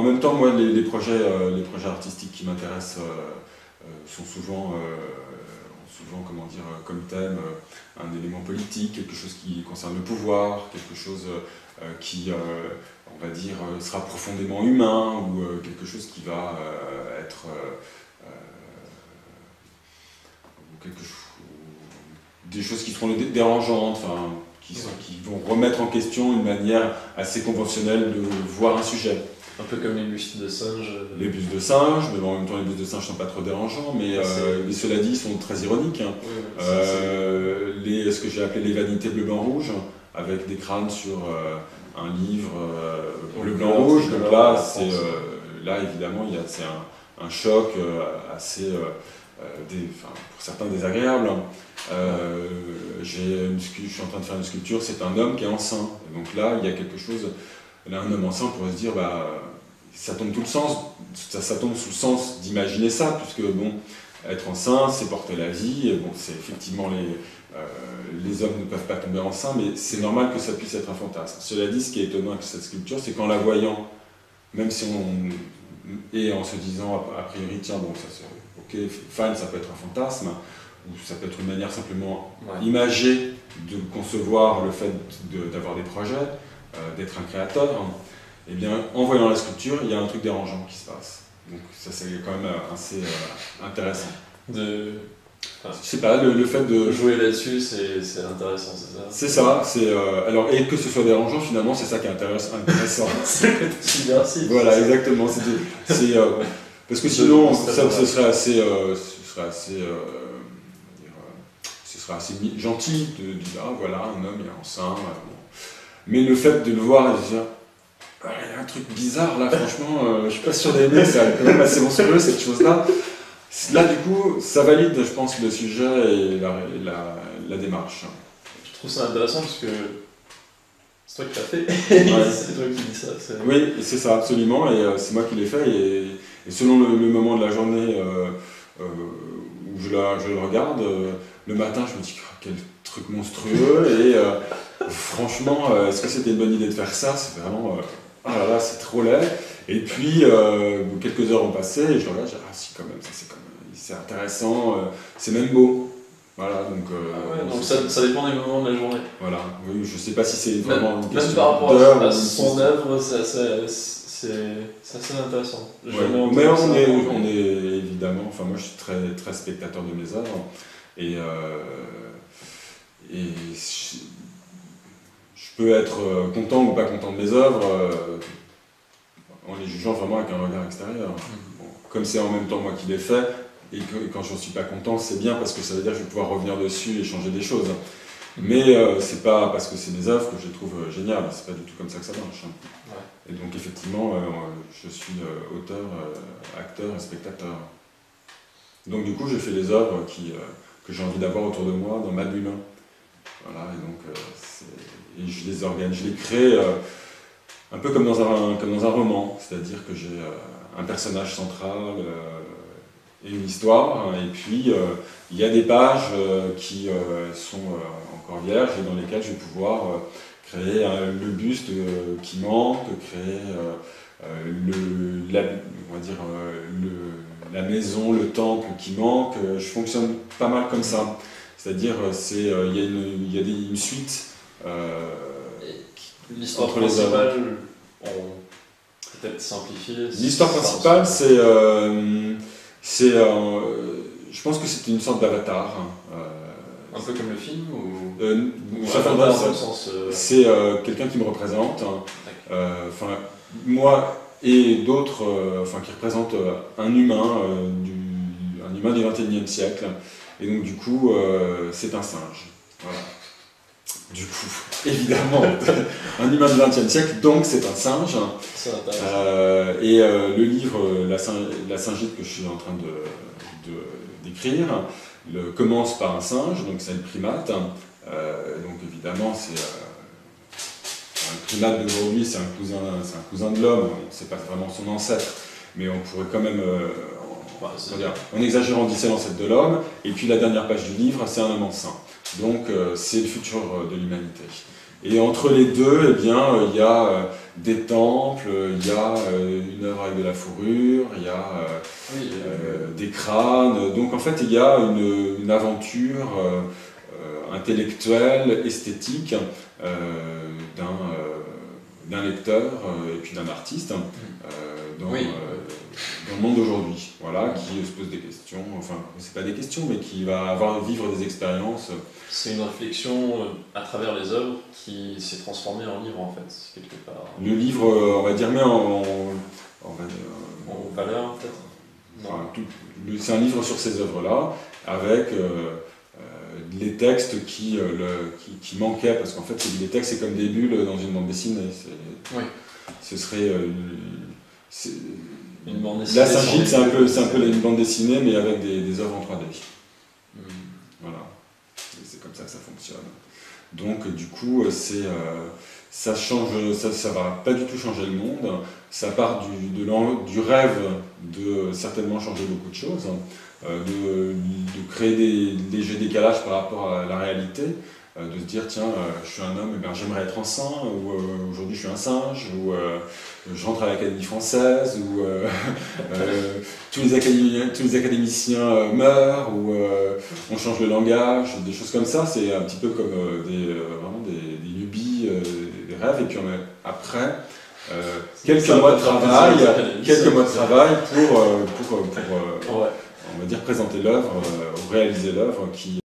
même temps, moi, les projets artistiques qui m'intéressent sont souvent, comment dire, comme thème, un élément politique, quelque chose qui concerne le pouvoir, quelque chose qui, on va dire, sera profondément humain, ou quelque chose qui va être des choses qui seront dérangeantes, enfin, qui vont remettre en question une manière assez conventionnelle de voir un sujet. Un peu comme les bustes de singes. Les bustes de singes, mais en même temps les bustes de singes ne sont pas trop dérangeants, mais cela dit, ils sont très ironiques. Hein. Oui, ce que j'ai appelé les vanités bleu-blanc-rouge, avec des crânes sur un livre bleu-blanc-rouge. Donc là, là évidemment, c'est un choc assez, pour certains désagréable. Je suis en train de faire une sculpture, c'est un homme qui est enceint. Et donc là, il y a quelque chose. Là, un homme enceint, on pourrait se dire, ça tombe tout le sens, ça tombe sous le sens d'imaginer ça, puisque bon, être enceint, c'est porter la vie, et bon, c'est effectivement les hommes ne peuvent pas tomber enceints, mais c'est normal que ça puisse être un fantasme. Cela dit, ce qui est étonnant avec cette sculpture, c'est qu'en la voyant, même si et en se disant a priori, tiens, bon, ok, fine, ça peut être un fantasme, ou ça peut être une manière simplement imagée de concevoir le fait d'avoir des projets, d'être un créateur, et bien en voyant la sculpture, il y a un truc dérangeant qui se passe. Donc ça c'est quand même assez intéressant. Je sais pas, le fait de jouer là-dessus, c'est intéressant, c'est ça. C'est ça, alors, et que ce soit dérangeant, finalement, c'est ça qui est intéressant. C'est subversif. Voilà, exactement. Parce que sinon, ce serait assez gentil de dire, ah voilà, un homme il est enceint. Bon. Mais le fait de le voir et de dire, il y a un truc bizarre là, franchement, je suis pas sûr d'aimer, c'est quand même assez monstrueux cette chose-là. Là, du coup, ça valide, je pense, le sujet et la démarche. Je trouve ça intéressant parce que c'est toi qui l'as fait, c'est toi qui dis ça. Oui, c'est ça, absolument, et c'est moi qui l'ai fait, et selon le moment de la journée où je le regarde, le matin, je me dis, quel truc monstrueux, et franchement, est-ce que c'était une bonne idée de faire ça? C'est vraiment, ah là là, c'est trop laid. Et puis, quelques heures ont passé, et je regarde, je dis, ah si, quand même, c'est intéressant, c'est même beau. Voilà, donc... donc ça dépend des moments de la journée. Voilà, oui, je sais pas si c'est vraiment une question même par rapport à son œuvre, c'est assez intéressant. Ouais. Mais on est évidemment, enfin moi je suis très, très spectateur de mes œuvres, et je peux être content ou pas content de mes œuvres en les jugeant vraiment avec un regard extérieur. Bon, comme c'est en même temps moi qui l'ai fait, et quand j'en suis pas content, c'est bien parce que ça veut dire que je vais pouvoir revenir dessus et changer des choses. Mais c'est pas parce que c'est mes œuvres que je les trouve géniales, c'est pas du tout comme ça que ça marche. Ouais. Et donc effectivement, je suis auteur, acteur et spectateur. Donc du coup, j'ai fait les œuvres que j'ai envie d'avoir autour de moi, dans ma bulle. Voilà, et donc et je les organise, je les crée un peu comme dans un roman, c'est-à-dire que j'ai un personnage central et une histoire, et puis il y a des pages qui sont encore vierges et dans lesquelles je vais pouvoir créer le buste qui manque, créer on va dire, la maison, le temple qui manque. Je fonctionne pas mal comme ça, c'est-à-dire il y a une suite l'histoire entre les œuvres. Peut-être simplifier. L'histoire principale, je pense que c'est une sorte d'avatar. Un peu comme le film ou c'est quelqu'un qui me représente. Moi et d'autres, qui représentent un humain du XXIe siècle. Et donc du coup, c'est un singe. Voilà. Du coup, évidemment, un humain du XXe siècle, donc c'est un singe. Et le livre La Singite que je suis en train d'écrire commence par un singe, donc c'est le primate. Donc évidemment, c'est un primate d'aujourd'hui, c'est un cousin de l'homme, on ne sait pas vraiment son ancêtre, mais on pourrait quand même... on exagère en disant l'ancêtre de l'homme, et puis la dernière page du livre, c'est un homme enceint. Donc c'est le futur de l'humanité. Et entre les deux, eh bien, il y a des temples, il y a une œuvre avec de la fourrure, il y a des crânes. Donc en fait, il y a une aventure intellectuelle, esthétique d'un lecteur et puis d'un artiste dans le monde d'aujourd'hui, voilà, qui se pose des questions, enfin, c'est pas des questions, mais qui va vivre des expériences. C'est une réflexion à travers les œuvres qui s'est transformée en livre, en fait, quelque part. Le livre, on va dire, mais en valeur, peut-être. Enfin, c'est un livre sur ces œuvres-là, avec les textes qui manquaient, parce qu'en fait, les textes, c'est comme des bulles dans une bande dessinée. Ce serait... une bande dessinée. La Saint-Gilles, c'est un peu une bande dessinée, mais avec des œuvres en 3D. Voilà. C'est comme ça que ça fonctionne. Donc, du coup, ça change, ça va pas du tout changer le monde. Ça part du rêve de certainement changer beaucoup de choses, de créer des légers décalages par rapport à la réalité, de se dire tiens, je suis un homme, et bien j'aimerais être un saint, ou aujourd'hui je suis un singe, ou je rentre à l'Académie française, ou tous les académiciens meurent, ou on change le langage, des choses comme ça. C'est un petit peu comme vraiment des lubies, des rêves, et puis après quelques mois de travail pour on va dire présenter l'œuvre, ou réaliser l'œuvre qui